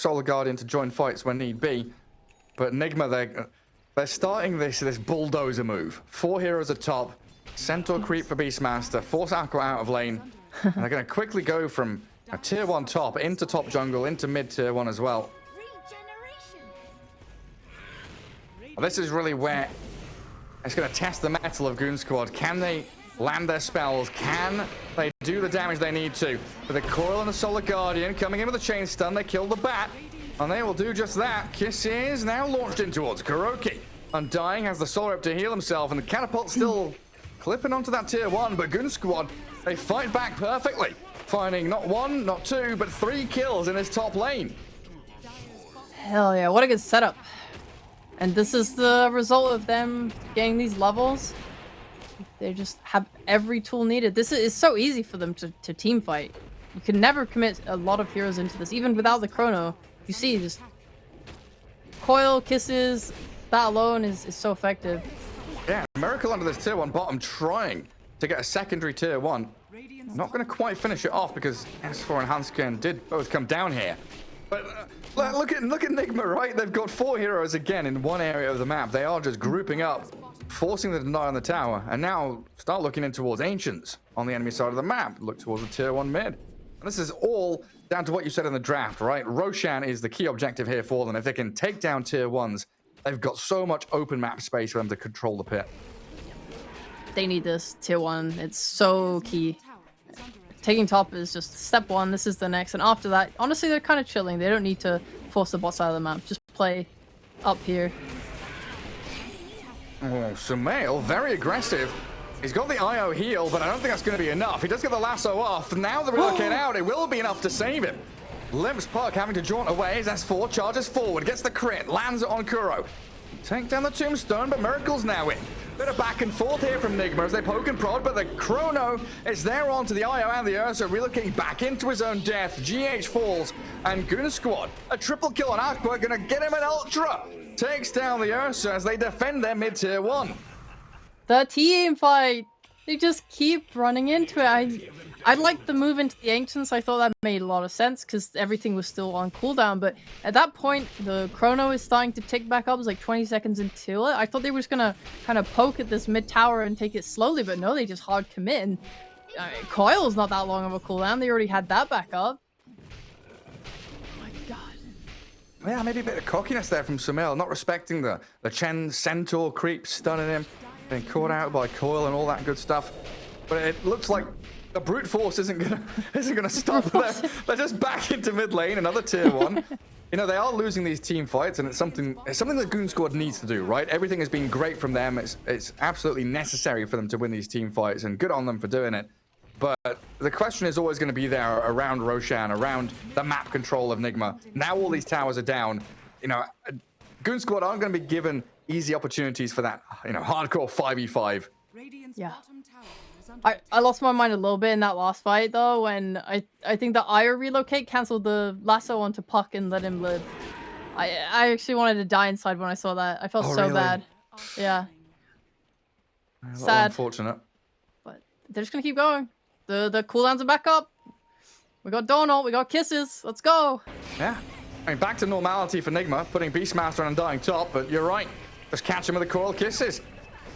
Solar Guardian to join fights when need be. But Nigma, they're starting this bulldozer move. 4 heroes at top, Centaur creep for Beastmaster, force Aqua out of lane. And they're going to quickly go from a tier 1 top into top jungle, into mid tier 1 as well. This is really where it's going to test the mettle of Goon Squad. Can they land their spells? Can they do the damage they need to? With the Coil and the Solar Guardian coming in with a chain stun, they kill the bat. And they will do just that. Kiss is now launched in towards Kuroki. Undying has the Solar up to heal himself, and the Catapult still clipping onto that tier 1. But Goon Squad, they fight back perfectly, finding not 1, not 2, but 3 kills in his top lane. Hell yeah, what a good setup. And this is the result of them getting these levels. They just have every tool needed. This is so easy for them to team fight. You can never commit a lot of heroes into this, even without the chrono. You see, just Coil, Kisses, that alone is so effective. Yeah, Miracle under this tier 1 bottom trying to get a secondary tier 1. Not going to quite finish it off because S4 and Hansken did both come down here. But look at Nigma, right? They've got 4 heroes again in one area of the map. They are just grouping up, forcing the deny on the tower, and now start looking in towards Ancients on the enemy side of the map. Look towards the tier 1 mid. And this is all down to what you said in the draft, right? Roshan is the key objective here for them. If they can take down tier 1s, they've got so much open map space for them to control the pit. They need this tier 1. It's so key. Taking top is just step 1. This is the next. And after that, honestly, they're kind of chilling. They don't need to force the bot side of the map. Just play up here. Oh, Sumail, very aggressive. He's got the IO heal, but I don't think that's going to be enough. He does get the lasso off. Now the relocate out. It will be enough to save him. Limps Puck having to jaunt away as S4 charges forward, gets the crit, lands it on Kuro. Take down the tombstone, but Miracle's now in. Bit of back and forth here from Nigma as they poke and prod, but the chrono is there onto the IO and the Ursa, relocating back into his own death. GH falls, and Goon Squad, a triple kill on Aqua, gonna get him an Ultra. Takes down the Ursa as they defend their mid-tier 1. The team fight! They just keep running into it. I liked the move into the Ancients. I thought that made a lot of sense because everything was still on cooldown. But at that point, the chrono is starting to tick back up. It was like 20 seconds until it. I thought they were just going to kind of poke at this mid-tower and take it slowly. But no, they just hard commit. And Coil's not that long of a cooldown. They already had that back up. Oh my god. Yeah, maybe a bit of cockiness there from Sumail. Not respecting the Chen Centaur creep, stunning him. Being caught out by Coil and all that good stuff. But it looks like the brute force isn't gonna stop there. They're just back into mid lane, another tier 1. You know, they are losing these team fights, and it's something that Goon Squad needs to do, right? Everything has been great from them. It's absolutely necessary for them to win these team fights, and good on them for doing it. But the question is always going to be there around Roshan, around the map control of Nigma. Now all these towers are down. You know, Goon Squad aren't going to be given easy opportunities for that, you know, hardcore 5v5. Yeah. I lost my mind a little bit in that last fight, though, when I think the IO relocate canceled the lasso onto Puck and let him live. I actually wanted to die inside when I saw that. I felt so really? bad. Yeah. Sad. Unfortunate. But they're just going to keep going. The cooldowns are back up. We got Donald, we got Kisses. Let's go. Yeah. I mean, back to normality for Nigma, putting Beastmaster on Undying top, but you're right. Just catch him with the Coil Kisses.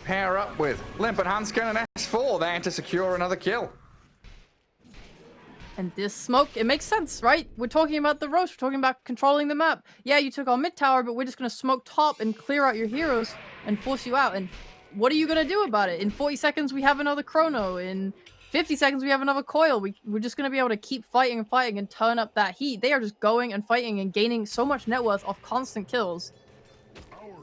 Pair up with Limp and Hansken and S4 there to secure another kill. And this smoke, it makes sense, right? We're talking about the Roche, we're talking about controlling the map. Yeah, you took on mid tower, but we're just going to smoke top and clear out your heroes and force you out. And what are you going to do about it? In 40 seconds, we have another chrono. In 50 seconds, we have another Coil. We're just going to be able to keep fighting and fighting and turn up that heat. They are just going and fighting and gaining so much net worth off constant kills.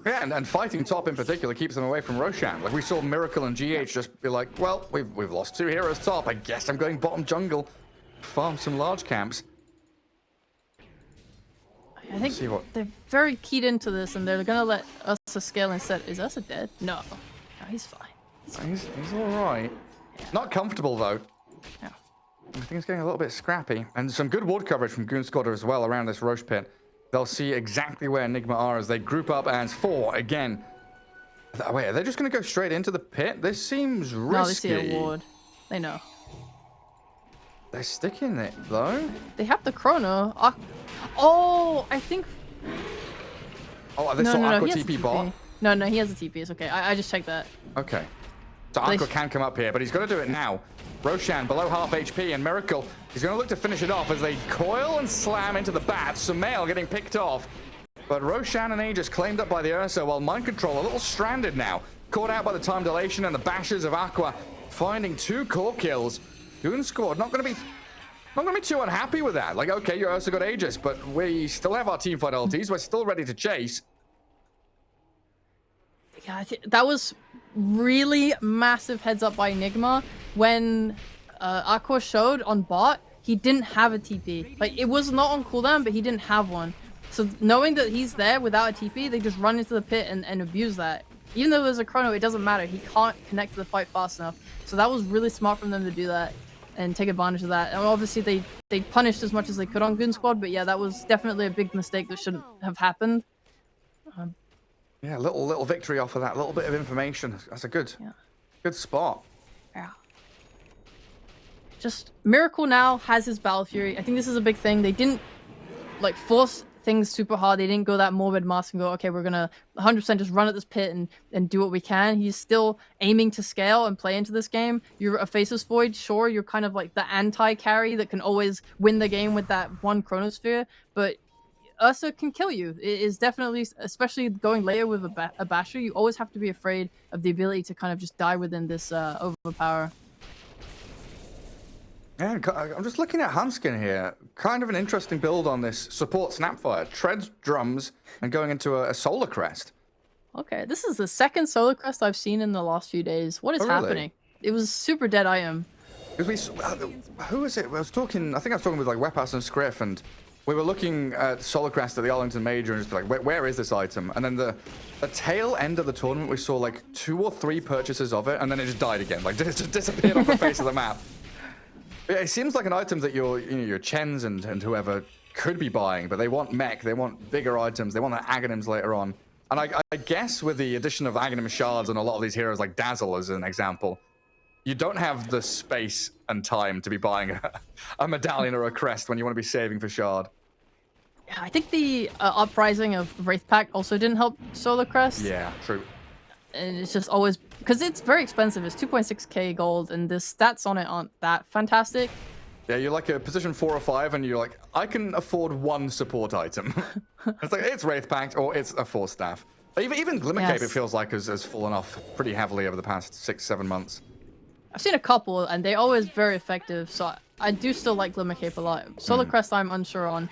Yeah, and fighting top in particular keeps them away from Roshan. Like, we saw Miracle and GH just be like, well, we've lost 2 heroes top. I guess I'm going bottom jungle. Farm some large camps. I think they're very keyed into this, and they're going to let Ursa scale instead. Is Ursa dead? No. No, he's fine. He's all right. Yeah. Not comfortable, though. Yeah. I think it's getting a little bit scrappy. And some good ward coverage from Goon Squad as well around this Roche pit. They'll see exactly where Nigma are as they group up as 4 again. Wait, are they just going to go straight into the pit? This seems risky. No, they see a ward. They know. They're sticking it, though. They have the chrono. Oh, I think... Oh, they saw Aqua TP bot? No, he has a TP. It's okay. I just checked that. Okay. So Aqua can come up here, but he's got to do it now. Roshan below half HP, and Miracle, he's going to look to finish it off as they coil and slam into the bat. Sumail getting picked off. But Roshan and Aegis claimed up by the Ursa, while Mind Control a little stranded now. Caught out by the time dilation and the bashes of Aqua, finding 2 core kills. Goon squad not going to be too unhappy with that. Like, okay, you Ursa got Aegis, but we still have our teamfight ultis. We're still ready to chase. Yeah, that was really massive heads up by Nigma when Aqua showed on bot. He didn't have a TP. Like, it was not on cooldown, but he didn't have one. So knowing that he's there without a TP, they just run into the pit and abuse that. Even though there's a chrono, it doesn't matter. He can't connect to the fight fast enough. So that was really smart from them to do that and take advantage of that. And obviously they punished as much as they could on Goon Squad, but yeah, that was definitely a big mistake that shouldn't have happened. Yeah, little victory off of that, little bit of information. That's a good spot. Yeah. Just Miracle now has his Battle Fury. I think this is a big thing. They didn't like force things super hard. They didn't go that morbid mask and go, okay, we're gonna 100% just run at this pit and do what we can. He's still aiming to scale and play into this game. You're a Faceless Void, sure, you're kind of like the anti-carry that can always win the game with that one Chronosphere, but Ursa can kill you. It is definitely, especially going later with a basher, you always have to be afraid of the ability to kind of just die within this overpower. Yeah, I'm just looking at Hanskin here. Kind of an interesting build on this support Snapfire. Treads, drums, and going into a Solar Crest. Okay, this is the second Solar Crest I've seen in the last few days. What is happening? It was super dead item. Because who was it? I think I was talking with like Wepas and Scriff, and we were looking at Solar Crest at the Arlington Major and just like, where is this item? And then the tail end of the tournament, we saw like 2 or 3 purchases of it, and then it just died again. Like, it just disappeared off the face of the map. It seems like an item that your Chens and whoever could be buying, but they want mech, they want bigger items, they want the Aghanims later on. And I guess with the addition of Aghanim shards and a lot of these heroes like Dazzle as an example, you don't have the space and time to be buying a medallion or a crest when you want to be saving for shard. Yeah, I think the uprising of Wraith Pact also didn't help Solar Crest. Yeah, true. And it's just always, because it's very expensive. It's 2.6k gold, and the stats on it aren't that fantastic. Yeah, you're like a position 4 or 5, and you're like, I can afford 1 support item. It's like, it's Wraith Pact, or it's a 4 staff. Even Glimmercape, it feels like, has fallen off pretty heavily over the past 6-7 months. I've seen a couple, and they're always very effective, so I do still like Glimmercape a lot. Solar Crest, I'm unsure on.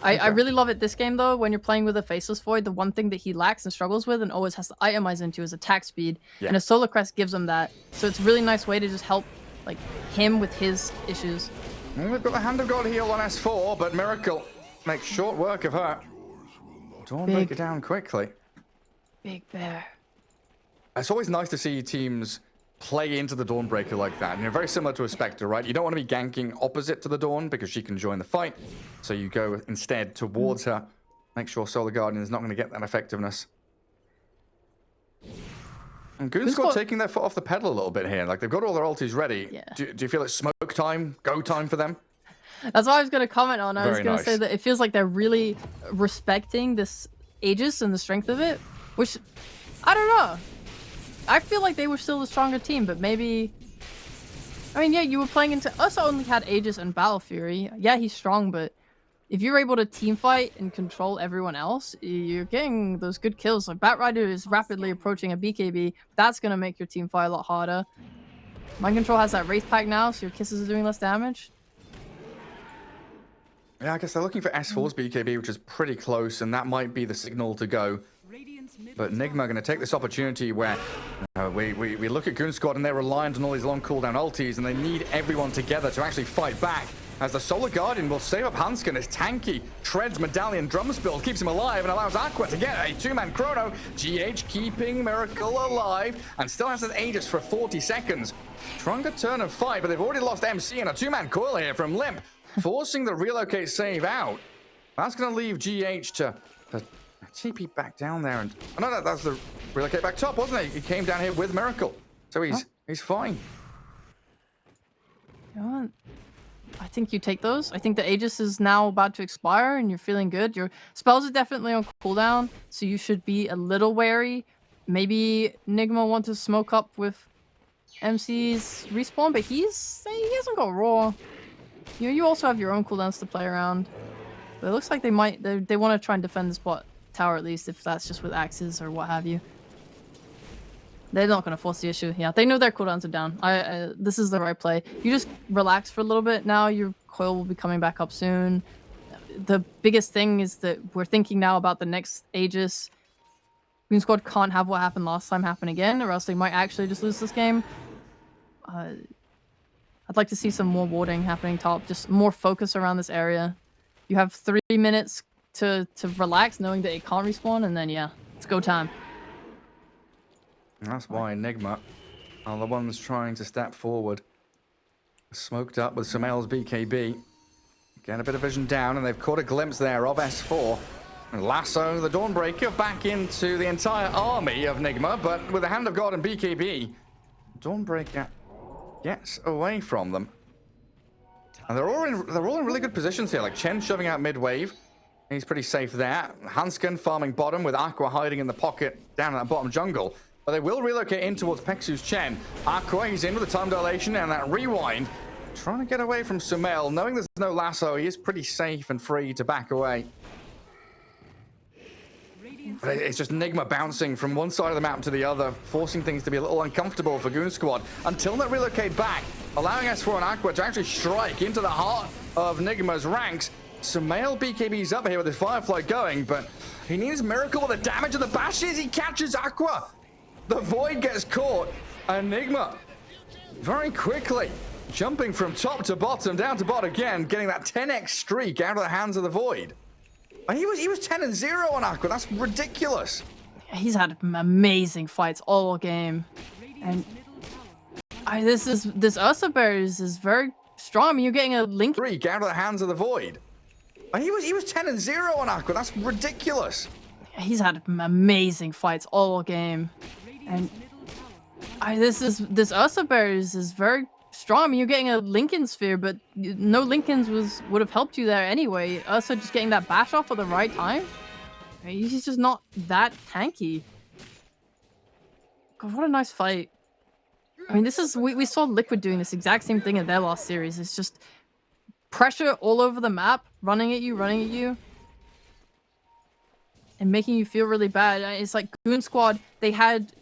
I really love it this game, though. When you're playing with a Faceless Void, the one thing that he lacks and struggles with and always has to itemize into is attack speed. Yeah. And a Solar Crest gives him that. So it's a really nice way to just help like him with his issues. And we've got the Hand of God heal on S4, but Miracle makes short work of her. Don't break it down quickly. Big bear. It's always nice to see teams play into the Dawnbreaker like that. And you're very similar to a Spectre, right? You don't want to be ganking opposite to the Dawn because she can join the fight. So you go instead towards her. Make sure Solar Guardian is not going to get that effectiveness. And Goon Squad taking their foot off the pedal a little bit here. Like, they've got all their ultis ready. Yeah. Do you feel it's smoke time, go time for them? That's what I was going to comment on. I was going to say that it feels like they're really respecting this Aegis and the strength of it, which, I don't know. I feel like they were still the stronger team, but maybe... I mean, yeah, you were playing into... Us only had Aegis and Battle Fury. Yeah, he's strong, but if you're able to team fight and control everyone else, you're getting those good kills. Like, Batrider is rapidly approaching a BKB. That's going to make your team fight a lot harder. Mind Control has that Wraith Pack now, so your kisses are doing less damage. Yeah, I guess they're looking for S4's BKB, which is pretty close, and that might be the signal to go. But Nigma are going to take this opportunity where we look at Goon Squad and they're reliant on all these long cooldown ultis, and they need everyone together to actually fight back. As the Solar Guardian will save up Hanskin, it's tanky. Treads Medallion Drums build, keeps him alive and allows Aqua to get a 2-man chrono. GH keeping Miracle alive and still has his Aegis for 40 seconds. Stronger turn of fight, but they've already lost MC and a 2-man coil here from Limp, forcing the relocate save out. That's going to leave GH to TP back down there, and no, that's the relocate back top, wasn't it? He came down here with Miracle, so he's fine. Come on. I think you take those. I think the Aegis is now about to expire and you're feeling good. Your spells are definitely on cooldown, so you should be a little wary. Maybe Nigma wants to smoke up with MC's respawn, but he hasn't got raw. You also have your own cooldowns to play around. But it looks like they want to try and defend this bot tower at least, if that's just with axes or what have you. They're not going to force the issue. Yeah, they know their cooldowns are down. This is the right play. You just relax for a little bit. Now your coil will be coming back up soon. The biggest thing is that we're thinking now about the next Aegis. Goon Squad can't have what happened last time happen again, or else they might actually just lose this game. I'd like to see some more warding happening top. Just more focus around this area. You have 3 minutes to relax, knowing that it can't respawn, and then yeah, it's go time. That's why Nigma are the ones trying to step forward. Smoked up with Sumail's BKB. Get a bit of vision down, and they've caught a glimpse there of S4. And lasso the Dawnbreaker back into the entire army of Nigma, but with the Hand of God and BKB, Dawnbreaker gets away from them. And they're all in really good positions here. Like Chen shoving out mid-wave. He's pretty safe there. Hansken farming bottom with Aqua hiding in the pocket down in that bottom jungle. But they will relocate in towards Pexu's Chen. Aqua, he's in with the time dilation and that rewind. Trying to get away from Sumail. Knowing there's no lasso, he is pretty safe and free to back away. But it's just Nigma bouncing from one side of the map to the other, forcing things to be a little uncomfortable for Goon Squad until they relocate back, allowing S4 and Aqua to actually strike into the heart of Nigma's ranks. Sumail BKB's up here with his Firefly going, but he needs Miracle with the damage of the bashes. He catches Aqua. The Void gets caught, and Nigma very quickly jumping from top to bottom, down to bot again, getting that 10x streak out of the hands of the Void. And he was 10-0 on Aqua. That's ridiculous. He's had amazing fights all game, and this Ursa Bear is very strong. I mean, you're getting a link streak out of the hands of the Void. And he was 10-0 on Aqua. That's ridiculous. He's had amazing fights all game, and this Ursa Bear is very strong. I mean, you're getting a Lincoln Sphere, but no Lincolns would have helped you there anyway. Ursa just getting that bash off at the right time. He's just not that tanky. God, what a nice fight. I mean, this is we saw Liquid doing this exact same thing in their last series. It's just pressure all over the map, running at you, and making you feel really bad. It's like Goon Squad, they had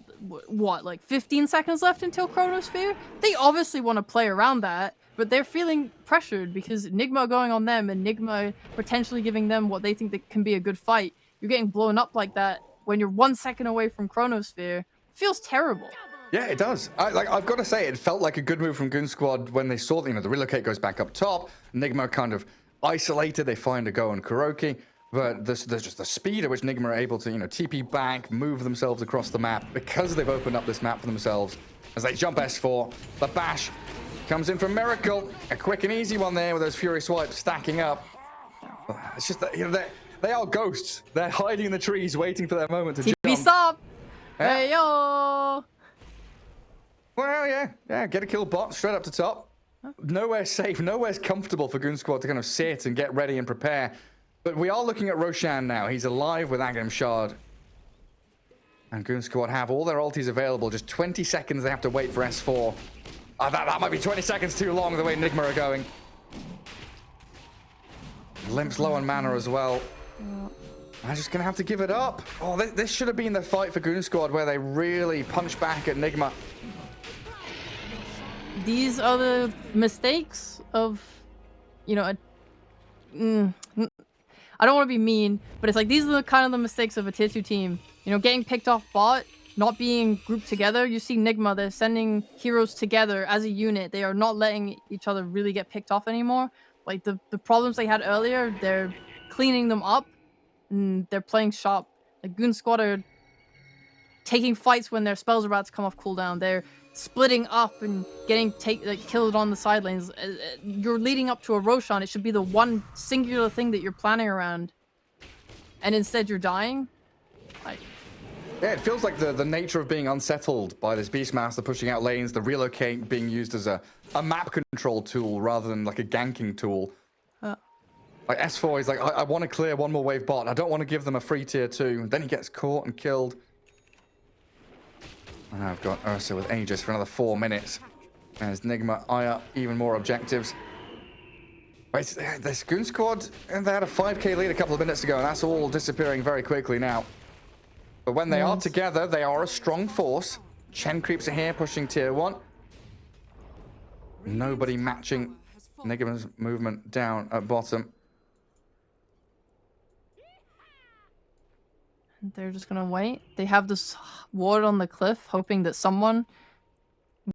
what, like 15 seconds left until Chronosphere? They obviously want to play around that, but they're feeling pressured because Nigma going on them and Nigma potentially giving them what they think that can be a good fight. You're getting blown up like that when you're 1 second away from Chronosphere. It feels terrible. Yeah, it does. I've got to say, it felt like a good move from Goon Squad when they saw, the relocate goes back up top. Nigma kind of isolated. They find a go on Kuroki. But there's just the speed at which Nigma are able to, TP back, move themselves across the map because they've opened up this map for themselves. As they jump S4, the bash comes in from Miracle. A quick and easy one there with those Fury swipes stacking up. It's just that, they are ghosts. They're hiding in the trees, waiting for their moment to jump. TP stop! Yeah. Hey yo! Well, yeah, get a kill bot straight up to top. Nowhere safe, nowhere's comfortable for Goon Squad to kind of sit and get ready and prepare. But we are looking at Roshan now. He's alive with Aghanim Shard. And Goon Squad have all their ultis available. Just 20 seconds they have to wait for S4. That might be 20 seconds too long the way Nigma are going. Limp's low on mana as well. I'm just going to have to give it up. Oh, this should have been the fight for Goon Squad where they really punch back at Nigma. These are the mistakes of, I don't want to be mean, but it's like these are the kind of the mistakes of a tier 2 team. Getting picked off bot, not being grouped together. You see Nigma, they're sending heroes together as a unit. They are not letting each other really get picked off anymore. Like the problems they had earlier, they're cleaning them up and they're playing sharp. Like Goon Squad are taking fights when their spells are about to come off cooldown. They're splitting up and getting killed on the side lanes. You're leading up to a Roshan. It should be the one singular thing that you're planning around, and instead you're dying. Yeah, it feels like the nature of being unsettled by this Beastmaster pushing out lanes, the relocate being used as a map control tool rather than like a ganking tool. Like S4 is like, I want to clear one more wave bot. I don't want to give them a free tier 2. Then he gets caught and killed. And now I've got Ursa with Aegis for another 4 minutes. As Nigma eye up even more objectives. Wait, this Goon squad, and they had a 5k lead a couple of minutes ago, and that's all disappearing very quickly now. But when they are together, they are a strong force. Chen creeps are here, pushing tier 1. Nobody matching Nigma's movement down at bottom. They're just gonna wait. They have this ward on the cliff, hoping that someone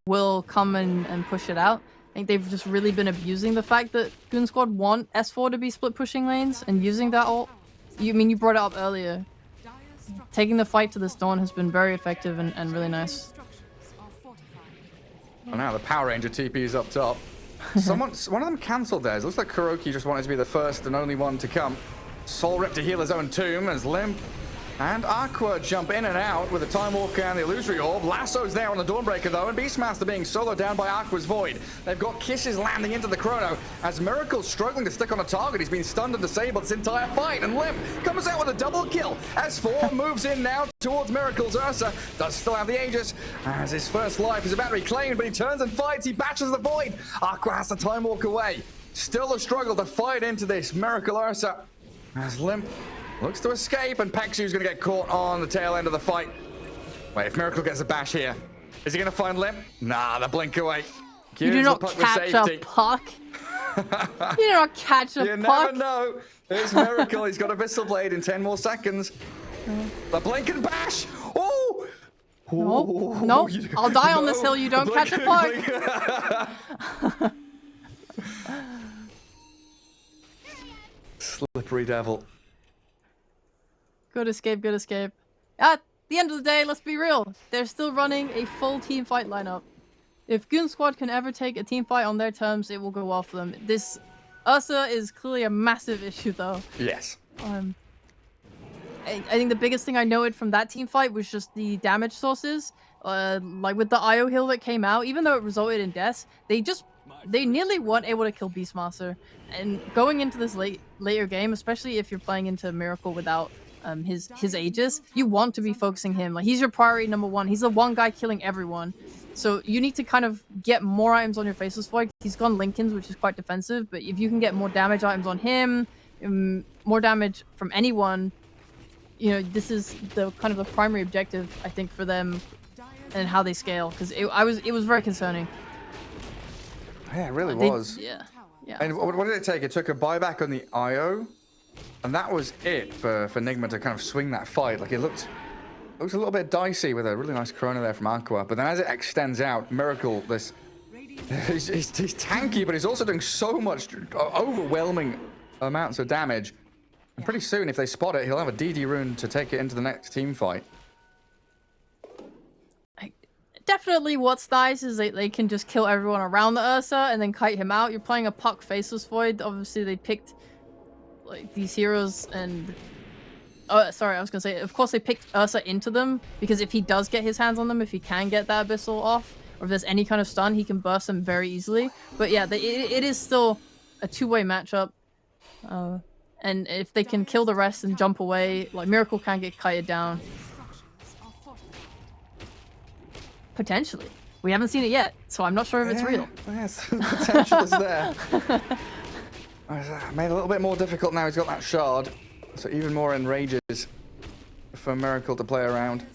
will come and push it out. I think they've just really been abusing the fact that Goon Squad want S4 to be split pushing lanes and using that ult. You brought it up earlier. Taking the fight to this dawn has been very effective and really nice. And now the Power Ranger TP is up top. One of them cancelled theirs. Looks like Kuroki just wanted to be the first and only one to come. Soul Rip to heal his own tomb as Limp and Aqua jump in and out with the Time Walker and the Illusory Orb. Lasso's there on the Dawnbreaker though, and Beastmaster being soloed down by Aqua's Void. They've got Kisses landing into the Chrono as Miracle's struggling to stick on a target. He's been stunned and disabled this entire fight, and Limp comes out with a double kill. S4 moves in now towards Miracle's Ursa. Does still have the Aegis as his first life is about to be claimed, but he turns and fights. He bashes the Void. Aqua has to Time Walk away. Still a struggle to fight into this Miracle Ursa as Limp looks to escape, and Pexu's going to get caught on the tail end of the fight. Wait, if Miracle gets a bash here, is he going to find Limp? Nah, the blink away. You do not catch a puck. You do not catch a puck. You never know. There's Miracle. He's got a Viscel Blade in 10 more seconds. The blink and bash. Oh! No, I'll die on this hill. You don't catch a puck. Slippery devil. Good escape, good escape. At the end of the day, let's be real. They're still running a full team fight lineup. If Goon Squad can ever take a team fight on their terms, it will go well for them. This Ursa is clearly a massive issue, though. Yes. I think the biggest thing I noted from that team fight was just the damage sources. Like with the IO heal that came out, even though it resulted in deaths, they nearly weren't able to kill Beastmaster. And going into this later game, especially if you're playing into Miracle without his Aegis, you want to be focusing him. Like, he's your priority number 1. He's the one guy killing everyone. So you need to kind of get more items on your Faceless Void. He's gone Lincoln's, which is quite defensive, but if you can get more damage items on him, more damage from anyone, you know, this is the kind of the primary objective, I think, for them and how they scale, because it was very concerning. Yeah, it really was. Yeah. And what did it take? It took a buyback on the IO, and that was it for Nigma to kind of swing that fight. Like, it looked a little bit dicey with a really nice Chrono there from Aqua, but then as it extends out, Miracle, he's tanky, but he's also doing so much overwhelming amounts of damage. And pretty soon, if they spot it, he'll have a DD rune to take it into the next team fight. Definitely what's nice is they can just kill everyone around the Ursa and then kite him out. You're playing a puck Faceless Void. Obviously, they picked like these heroes and... sorry, I was gonna say, of course they picked Ursa into them, because if he does get his hands on them, if he can get that Abyssal off, or if there's any kind of stun, he can burst them very easily. But yeah, it is still a two-way matchup. And if they can kill the rest and jump away, like, Miracle can get kited down. Potentially. We haven't seen it yet, so I'm not sure if it's real. Yes, the potential is there. Made it a little bit more difficult now. He's got that shard, so even more enrages for Miracle to play around.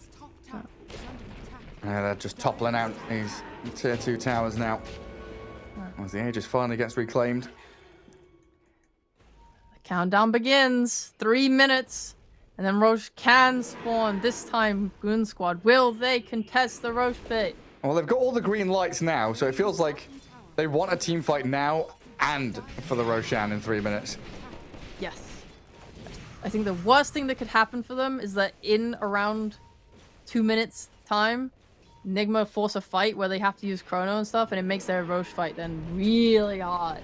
They're just toppling out these tier 2 towers now. As the Aegis finally gets reclaimed. The countdown begins. 3 minutes. And then Roche can spawn. This time, Goon Squad. Will they contest the Roche bait? Well, they've got all the green lights now, so it feels like they want a team fight now and for the Roshan in 3 minutes. Yes. I think the worst thing that could happen for them is that in around 2 minutes time, Nigma force a fight where they have to use Chrono and stuff, and it makes their Roche fight then really hard.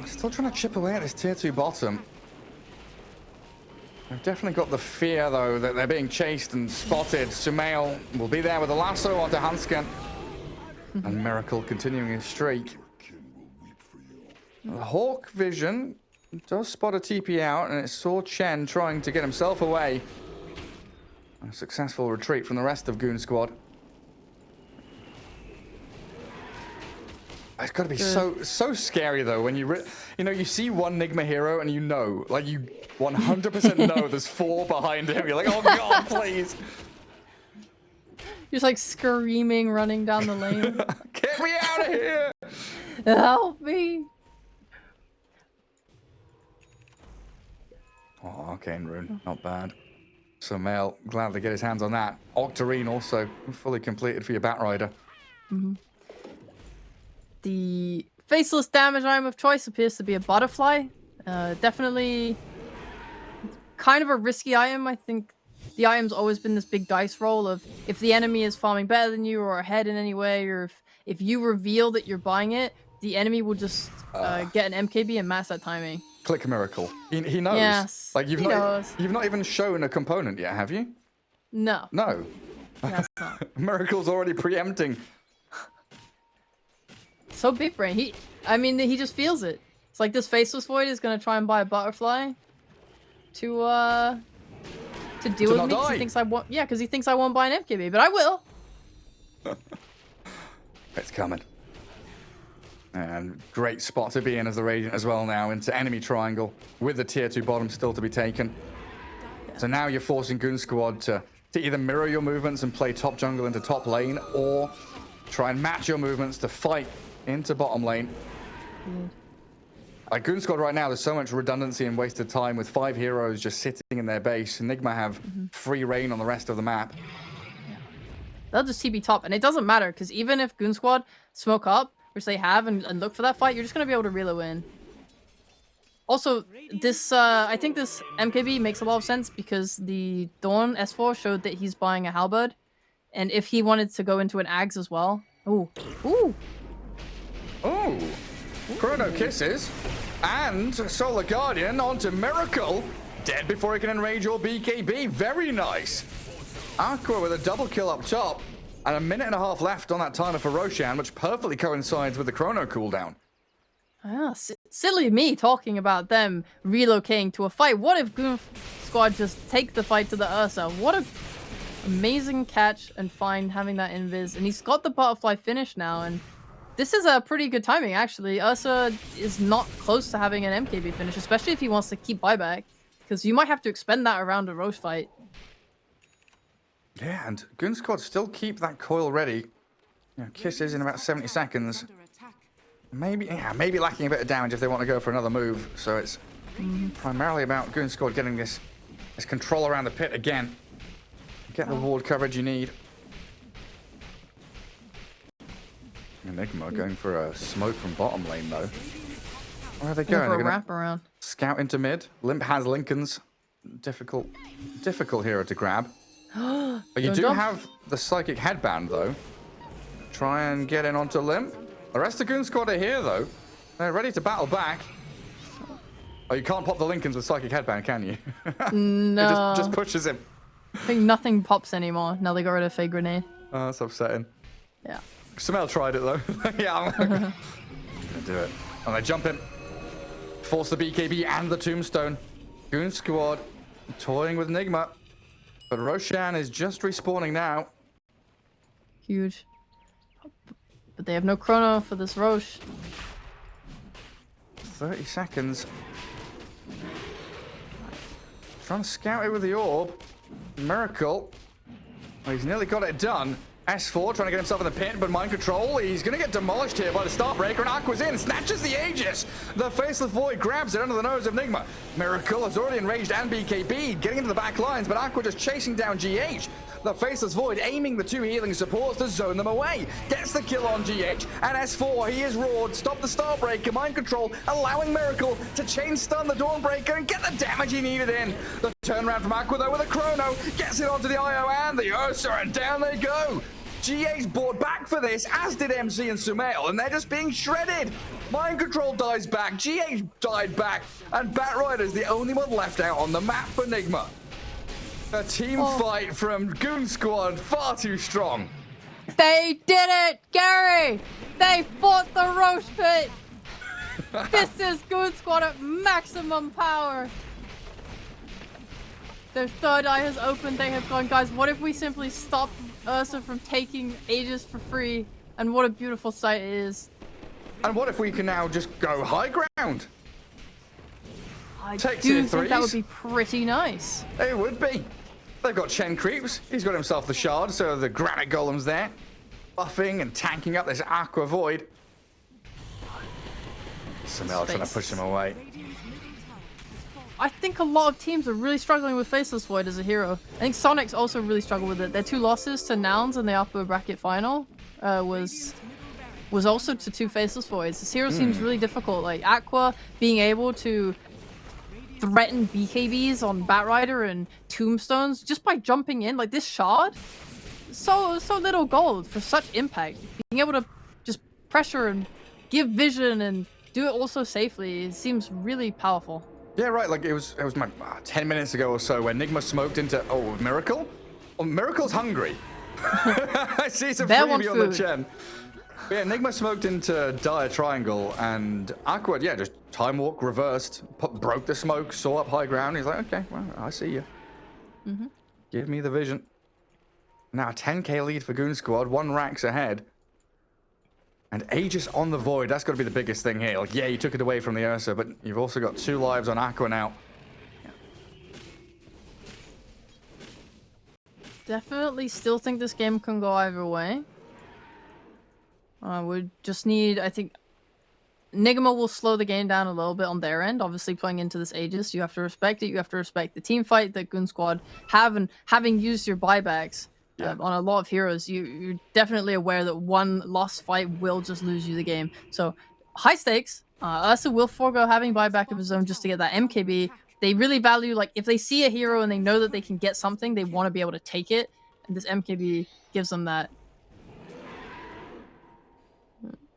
Still trying to chip away at this tier 2 bottom. They've definitely got the fear, though, that they're being chased and spotted. Sumail will be there with a lasso onto Hansken. And Miracle continuing his streak. The Hawk Vision does spot a TP out, and it saw Chen trying to get himself away. A successful retreat from the rest of Goon Squad. It's got to be so scary, though, when you you see one Nigma hero and you 100% know there's 4 behind him. You're like, oh god, please. Just like screaming, running down the lane. Get me out of here! Help me! Oh, Arcane Rune, not bad. So Male, glad to get his hands on that. Octarine also fully completed for your Batrider. The faceless damage item of choice appears to be a butterfly. Definitely kind of a risky item. I think the item's always been this big dice roll of if the enemy is farming better than you or ahead in any way, or if you reveal that you're buying it, the enemy will just get an MKB and match that timing. Click Miracle. He knows. Yes, like you've not even shown a component yet, have you? No. No. That's not. Miracle's already preempting. So big brain. He just feels it. It's like this faceless void is gonna try and buy a butterfly to deal with me because he thinks I won't. Yeah, because he thinks I won't buy an MKB, but I will. It's coming. And great spot to be in as the Radiant as well now into enemy triangle with the tier 2 bottom still to be taken. Yeah. So now you're forcing Goon Squad to either mirror your movements and play top jungle into top lane, or try and match your movements to fight into bottom lane. Like Goon Squad right now, there's so much redundancy and wasted time with 5 heroes just sitting in their base. Nigma have free reign on the rest of the map. Yeah. They'll just TP top, and it doesn't matter because even if Goon Squad smoke up, which they have, and look for that fight, you're just gonna be able to reel it in. Also, this I think this MKB makes a lot of sense because the Dawn S4 showed that he's buying a halberd, and if he wanted to go into an Ags as well. Ooh. Chrono Kisses and Solar Guardian onto Miracle. Dead before he can enrage your BKB. Very nice. Aqua with a double kill up top. And 1.5 minutes left on that timer for Roshan, which perfectly coincides with the chrono cooldown. Ah, silly me talking about them relocating to a fight. What if Goon Squad just take the fight to the Ursa? What a amazing catch and find having that invis. And he's got the butterfly finish now, and this is a pretty good timing, actually. Ursa is not close to having an MKB finish, especially if he wants to keep buyback, because you might have to expend that around a Roche fight. Yeah, and Goon Squad still keep that coil ready. Kisses in about 70 seconds. Maybe lacking a bit of damage if they want to go for another move. So it's primarily about Goon Squad getting this control around the pit again. Get the ward coverage you need. Nigma going for a smoke from bottom lane, though. Where are they going? They're going to wrap around. Scout into mid. Limp has Lincoln's. Difficult hero to grab. But you do have the Psychic Headband, though. Try and get in onto Limp. The rest of Goon Squad are here, though. They're ready to battle back. Oh, you can't pop the Lincolns with Psychic Headband, can you? No. It just pushes him. I think nothing pops anymore. Now they got rid of Fake Grenade. Oh, that's upsetting. Yeah. Samel tried it, though. Yeah, I'm gonna do it. And they jump in. Force the BKB and the Tombstone. Goon Squad toying with Nigma. But Roshan is just respawning now. Huge. But they have no chrono for this Roche. 30 seconds. Trying to scout it with the orb. Miracle. Well, he's nearly got it done. S4 trying to get himself in the pit, but mind control. He's going to get demolished here by the Starbreaker, and Aqua's in, snatches the Aegis. The Faceless Void grabs it under the nose of Nigma. Miracle has already enraged and BKB, getting into the back lines, but Aqua just chasing down GH. The Faceless Void aiming the 2 healing supports to zone them away. Gets the kill on GH, and S4, he is roared, stop the Starbreaker, mind control, allowing Miracle to chain stun the Dawnbreaker and get the damage he needed in. The turnaround from Aqua, though, with a chrono, gets it onto the IO and the Ursa, and down they go. GA's bought back for this, as did MC and Sumail, and they're just being shredded. Mind Control dies back, GA died back, and Batrider's the only one left out on the map for Nigma. A team fight from Goon Squad, far too strong. They did it, Gary! They fought the roast pit! This is Goon Squad at maximum power! Their third eye has opened, they have gone, guys, what if we simply stop Ursa from taking Aegis for free? And what a beautiful sight it is. And what if we can now just go high ground? I Take do tier think that would threes. be pretty nice. It would be. They've got Chen creeps. He's got himself the shard, so the granite golems there. Buffing and tanking up this aqua void. Sumail trying to push him away. I think a lot of teams are really struggling with Faceless Void as a hero. I think Sonic's also really struggled with it. Their 2 losses to Nouns in the upper bracket final was also to 2 Faceless Voids. This hero seems really difficult. Like Aqua being able to threaten BKBs on Batrider and Tombstones just by jumping in. Like this shard, so little gold for such impact. Being able to just pressure and give vision and do it also safely, it seems really powerful. Yeah, right. Like it was my 10 minutes ago or so when Nigma smoked into Miracle. Oh, Miracle's hungry. I see some freebie on the Chen. But yeah, Nigma smoked into Dire Triangle and Aqua, yeah, just time walk reversed, broke the smoke, saw up high ground. He's like, okay, well, I see you. Give me the vision. Now a 10k lead for Goon Squad, 1 racks ahead. And Aegis on the Void, that's got to be the biggest thing here. Like, yeah, you took it away from the Ursa, but you've also got 2 lives on Aqua now. Definitely still think this game can go either way. We just need, I think, Nigma will slow the game down a little bit on their end. Obviously, playing into this Aegis, you have to respect it. You have to respect the team fight that Goon Squad have, and having used your buybacks on a lot of heroes, you're definitely aware that 1 lost fight will just lose you the game. So, high stakes. Ursa will forego having buyback of his own just to get that MKB. They really value, like, if they see a hero and they know that they can get something, they want to be able to take it. And this MKB gives them that.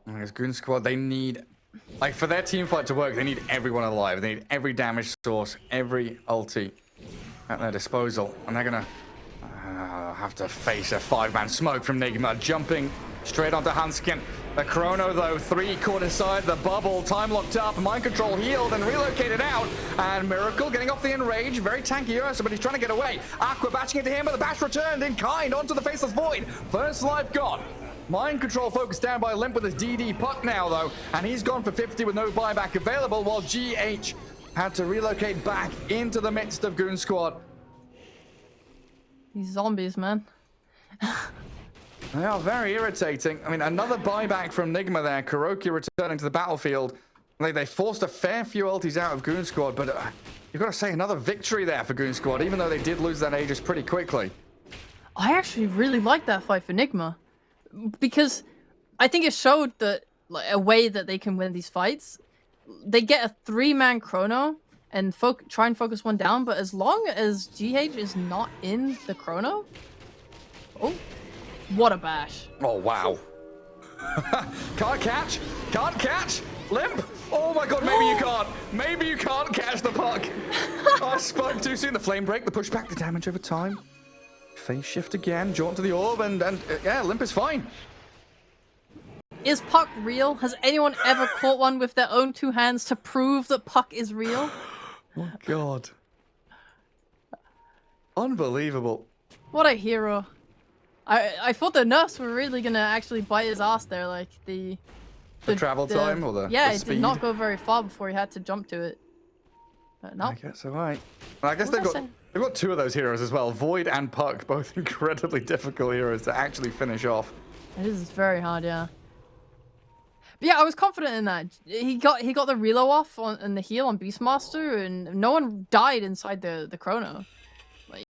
As Goon Squad, they need, like, for their team fight to work, they need everyone alive. They need every damage source, every ulti at their disposal. And they're going to have to face a 5-man smoke from Nigma, jumping straight onto Hanskin. The Chrono, though, 3 caught inside the bubble, time locked up, Mind Control healed and relocated out. And Miracle getting off the Enrage, very tanky Ursa, but he's trying to get away. Aqua bashing into him, but the bash returned in kind onto the Faceless Void. First life gone. Mind Control focused down by Limp with his DD puck now, though, and he's gone for 50 with no buyback available, while GH had to relocate back into the midst of Goon Squad. These zombies, man. They are very irritating. I mean, another buyback from Nigma there. Kuroki returning to the battlefield. They forced a fair few ultis out of Goon Squad, but you've got to say another victory there for Goon Squad, even though they did lose that Aegis pretty quickly. I actually really like that fight for Nigma, because I think it showed that, like, a way that they can win these fights. They get a 3-man Chrono and try and focus 1 down, but as long as GH is not in the Chrono, what a bash. Oh, wow. Can't catch, Limp. Oh my god, maybe you can't. Maybe you can't catch the puck. I spoke too soon. The flame break, the pushback, the damage over time. Phase shift again, jaunt to the orb, and yeah, Limp is fine. Is Puck real? Has anyone ever caught one with their own 2 hands to prove that Puck is real? Oh god. Unbelievable. What a hero. I thought the nerfs were really gonna actually bite his ass there, like the travel time or the yeah, the it speed? did not go very far before he had to jump to it. No. I guess alright. I guess they've got 2 of those heroes as well. Void and Puck, both incredibly difficult heroes to actually finish off. It is very hard, yeah. But yeah, I was confident in that. He got the reload off on the heal on Beastmaster, and no one died inside the Chrono. Like,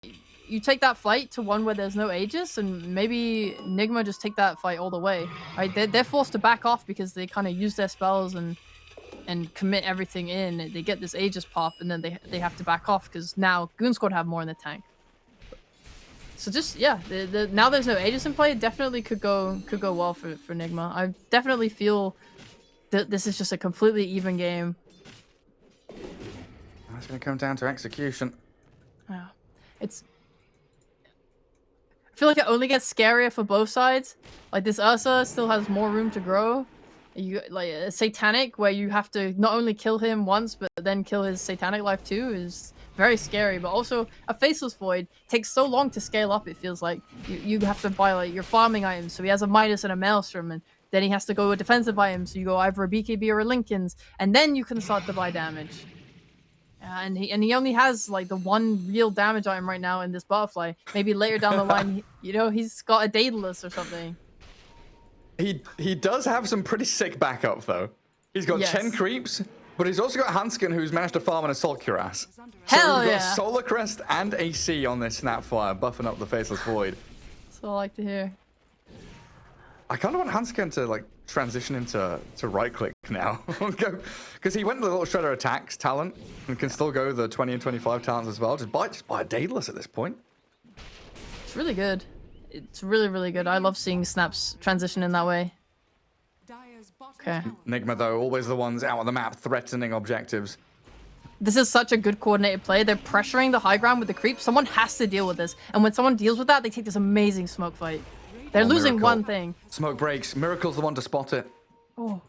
you take that fight to one where there's no Aegis, and maybe Nigma just take that fight all the way. Right? They're forced to back off because they kind of use their spells and commit everything in. They get this Aegis pop, and then they have to back off because now Goon Squad have more in the tank. So just yeah, now there's no Aegis in play. It definitely could go well for Nigma. I definitely feel that this is just a completely even game. It's going to come down to execution. Yeah, it's. I feel like it only gets scarier for both sides. Like this Ursa still has more room to grow. You like a Satanic where you have to not only kill him once but then kill his Satanic life too is very scary. But also a Faceless Void takes so long to scale up. It feels like you have to buy like your farming items. So he has a Midas and a Maelstrom, and then he has to go with defensive items. So you go either a BKB or a Lincoln's, and then you can start to buy damage. And he only has like the one real damage item right now in this butterfly. Maybe later down the line, you know, he's got a Daedalus or something. He does have some pretty sick backup though. He's got Chen creeps, but he's also got Hanskin, who's managed to farm an Assault Cuirass. Hell so we've yeah! got Solar Crest and AC on this Snapfire, buffing up the Faceless Void. That's what I like to hear. I kind of want Hanskin to like transition into right click now, because he went to the little shredder attacks talent and can still go the 20 and 25 talents as well. Just buy a Daedalus at this point. It's really good. It's really, really good. I love seeing snaps transition in that way. Okay. Nigma though, always the ones out on the map threatening objectives. This is such a good coordinated play. They're pressuring the high ground with the creep. Someone has to deal with this, and when someone deals with that, they take this amazing smoke fight. They're losing Miracle. one thing. Smoke breaks. Miracle's the one to spot it. Oh.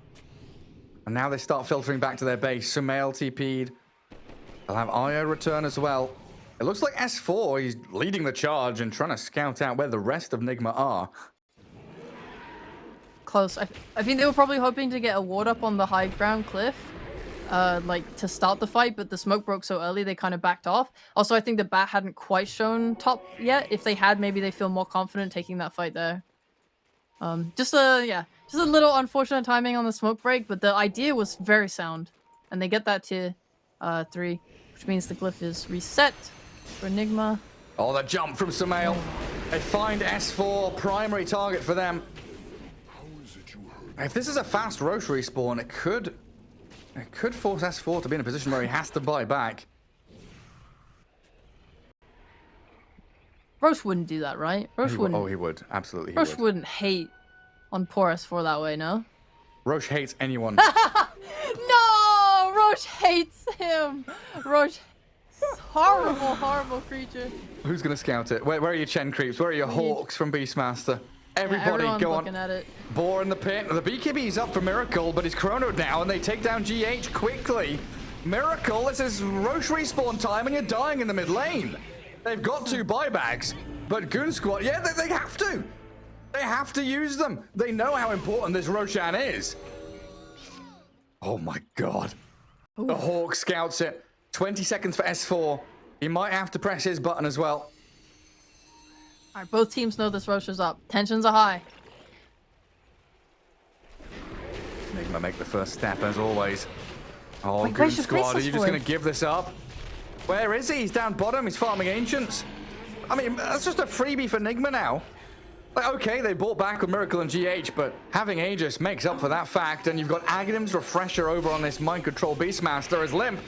And now they start filtering back to their base. Sumail TP'd. They'll have Io return as well. It looks like S4, he's leading the charge and trying to scout out where the rest of Nigma are. Close. I think they were probably hoping to get a ward up on the high ground cliff, like to start the fight, but the smoke broke so early they kind of backed off. Also, I think the bat hadn't quite shown top yet. If they had, maybe they feel more confident taking that fight there. Just a little unfortunate timing on the smoke break, but the idea was very sound, and they get that to 3, which means the glyph is reset for Nigma. Oh, the jump from Sumail. They find S4, primary target for them. If this is a fast Roche respawn, it could force S4 to be in a position where he has to buy back. Roche wouldn't do that, right? Roche wouldn't. Oh, he would. Absolutely he Roche would. wouldn't hate on poor S4 that way, no? Roche hates anyone. No! Roche hates him! Roche... Horrible, horrible creature. Who's going to scout it? Where are your Chen creeps? Where are your Hawks from Beastmaster? Everybody, go on. At it. Boar in the pit. The BKB's up for Miracle, but he's chronoed now, and they take down GH quickly. Miracle, this is Roche respawn time, and you're dying in the mid lane. They've got 2 buybacks, but Goon Squad, yeah, they have to. They have to use them. They know how important this Roshan is. Oh my god. Ooh. The Hawk scouts it. 20 seconds for S4. He might have to press his button as well. Alright, both teams know this Roche is up. Tensions are high. Nigma make the first step as always. Oh, wait, Goon Squad, are you just going to give this up? Where is he? He's down bottom. He's farming Ancients. I mean, that's just a freebie for Nigma now. Like, okay, they bought back with Miracle and GH, but having Aegis makes up for that fact, and you've got Aghanim's Refresher over on this Mind Control Beastmaster as Limp.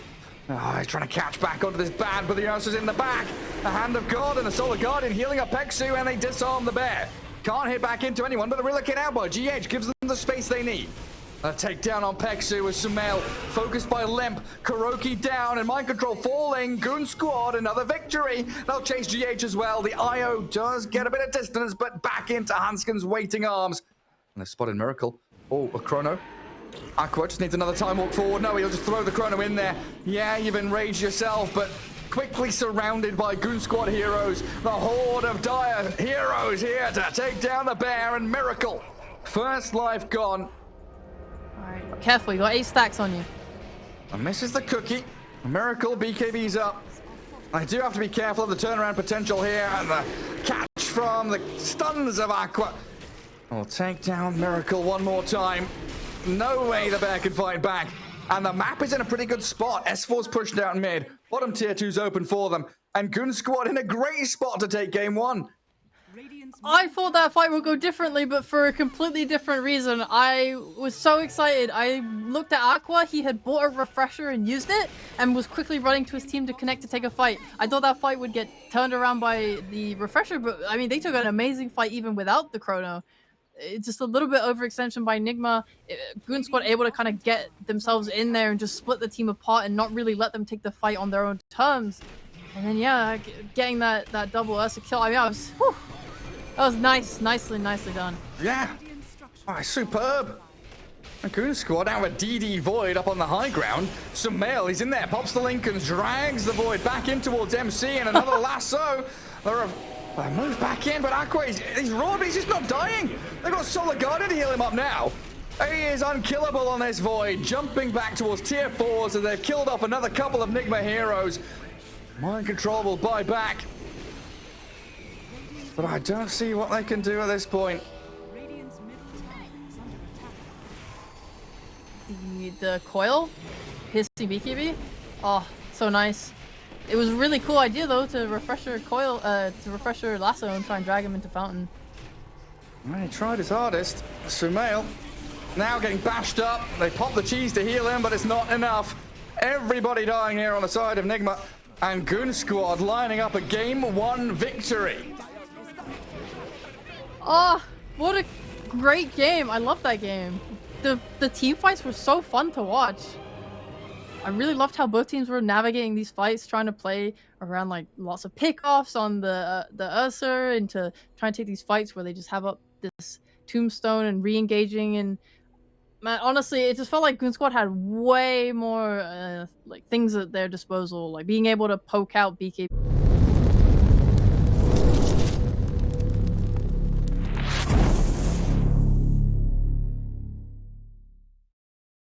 Oh, he's trying to catch back onto this bad, but the Ursa's in the back. The Hand of God and the Solar Guardian healing up Peksu, and they disarm the bear. Can't hit back into anyone, but the Relicate out by GH gives them the space they need. A takedown on Peksu with Sumail, focused by Limp. Kuroki down, and Mind Control falling. Goon Squad, another victory. They'll chase GH as well. The IO does get a bit of distance, but back into Hanskin's waiting arms. And they've spotted Miracle. Oh, a chrono. Aqua just needs another time walk forward. No, he'll just throw the chrono in there. Yeah, you've enraged yourself, but quickly surrounded by Goon Squad heroes. The horde of dire heroes here to take down the bear, and Miracle. First life gone. Alright, careful, you got 8 stacks on you. And misses the cookie. Miracle, BKB's up. I do have to be careful of the turnaround potential here, and the catch from the stuns of Aqua. We'll take down Miracle one more time. No way the bear can fight back. And the map is in a pretty good spot. S4's pushed out mid. Bottom tier 2's open for them. And Goon Squad in a great spot to take game 1. I thought that fight would go differently, but for a completely different reason. I was so excited. I looked at Aqua. He had bought a refresher and used it, and was quickly running to his team to connect to take a fight. I thought that fight would get turned around by the refresher, but I mean, they took an amazing fight even without the chrono. It's just a little bit overextension by Nigma. Goon Squad able to kind of get themselves in there and just split the team apart and not really let them take the fight on their own terms. And then yeah, getting that double Ursa kill. I mean, that was nice, nicely done. Yeah, superb. And Goon Squad now with DD Void up on the high ground. Sumail, he's in there, pops the Lincolns, drags the Void back in towards MC, and another lasso. Moves back in, but Aqua, he's raw, but he's just not dying. They've got Solar Guardian to heal him up now. He is unkillable on this Void, jumping back towards tier 4s as they've killed off another couple of Nigma heroes. Mind Control will buy back. But I don't see what they can do at this point. The coil? Hissing BKB? Oh, so nice. It was a really cool idea though to refresh your coil, to refresh your lasso and try and drag him into fountain. Well, he tried his hardest. Sumail now getting bashed up. They pop the cheese to heal him, but it's not enough. Everybody dying here on the side of Nigma, and Goon Squad lining up a game 1 victory. Oh, what a great game! I love that game. The team fights were so fun to watch. I really loved how both teams were navigating these fights, trying to play around like lots of pickoffs on the Ursa, and to try and take these fights where they just have up this tombstone and re-engaging. And man, honestly, it just felt like Goon Squad had way more like things at their disposal, like being able to poke out BKB.